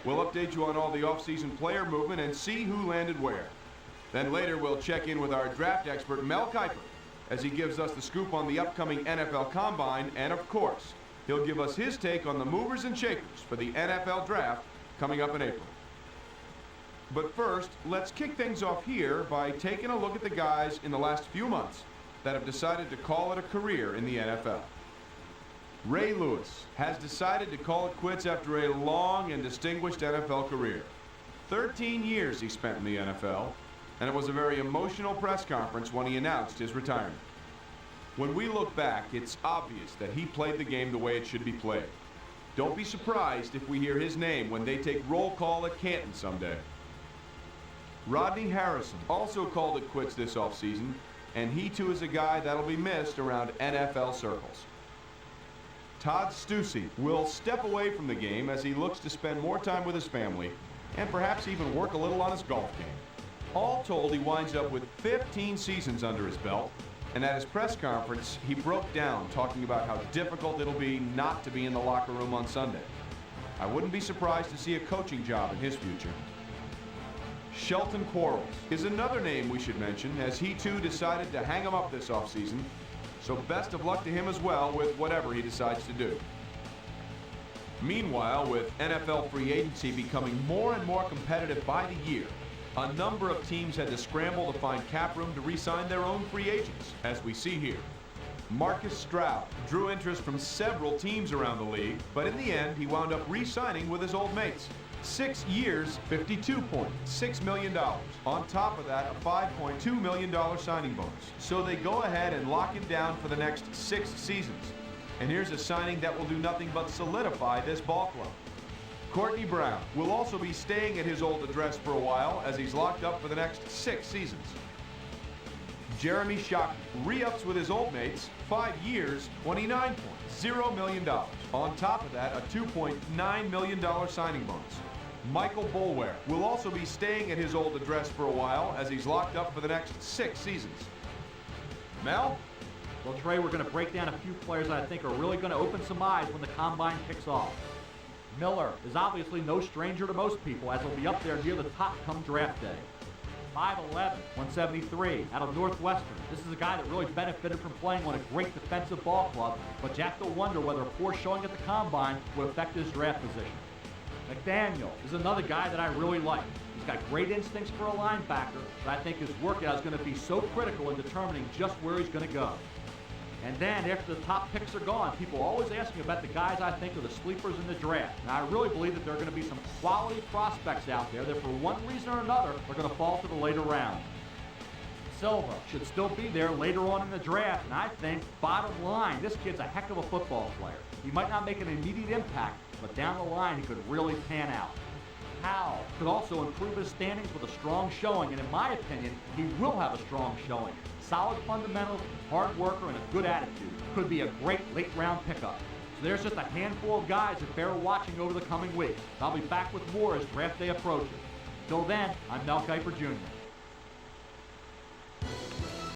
We'll update you on all the offseason player movement and see who landed where. Then later we'll check in with our draft expert Mel Kiper as he gives us the scoop on the upcoming NFL Combine, and of course, he'll give us his take on the movers and shakers for the NFL Draft coming up in April. But first, let's kick things off here by taking a look at the guys in the last few months that have decided to call it a career in the NFL. Ray Lewis has decided to call it quits after a long and distinguished NFL career. 13 years he spent in the NFL, and it was a very emotional press conference when he announced his retirement. When we look back, it's obvious that he played the game the way it should be played. Don't be surprised if we hear his name when they take roll call at Canton someday. Rodney Harrison also called it quits this offseason, and he too is a guy that'll be missed around NFL circles. Todd Stussy will step away from the game as he looks to spend more time with his family and perhaps even work a little on his golf game. All told, he winds up with 15 seasons under his belt, and at his press conference, he broke down talking about how difficult it'll be not to be in the locker room on Sunday. I wouldn't be surprised to see a coaching job in his future. Shelton Quarles is another name we should mention, as he too decided to hang him up this offseason. So best of luck to him as well with whatever he decides to do. Meanwhile, with NFL free agency becoming more and more competitive by the year, a number of teams had to scramble to find cap room to re-sign their own free agents, as we see here. Marcus Stroud drew interest from several teams around the league, but in the end, he wound up re-signing with his old mates. 6 years, $52.6 million. On top of that, a $5.2 million signing bonus. So they go ahead and lock him down for the next 6 seasons. And here's a signing that will do nothing but solidify this ball club. Courtney Brown will also be staying at his old address for a while as he's locked up for the next 6 seasons. Jeremy Shockey re-ups with his old mates, 5 years, $29.0 million. On top of that, a $2.9 million signing bonus. Michael Boulware will also be staying at his old address for a while as he's locked up for the next 6 seasons. Mel? Well, Trey, we're going to break down a few players that I think are really going to open some eyes when the Combine kicks off. Miller is obviously no stranger to most people, as he'll be up there near the top come draft day. 5'11", 173, out of Northwestern. This is a guy that really benefited from playing on a great defensive ball club, but you have to wonder whether a poor showing at the Combine would affect his draft position. McDaniel is another guy that I really like. He's got great instincts for a linebacker, but I think his workout is going to be so critical in determining just where he's going to go. And then after the top picks are gone, people always ask me about the guys I think are the sleepers in the draft. And I really believe that there are going to be some quality prospects out there that for one reason or another are going to fall to the later rounds. Silva should still be there later on in the draft, and I think, bottom line, this kid's a heck of a football player. He might not make an immediate impact, but down the line he could really pan out. Howell could also improve his standings with a strong showing, and in my opinion, he will have a strong showing. Solid fundamentals, hard worker, and a good attitude. Could be a great late-round pickup. So there's just a handful of guys that bear watching over the coming weeks. I'll be back with more as draft day approaches. Till then, I'm Mel Kiper Jr.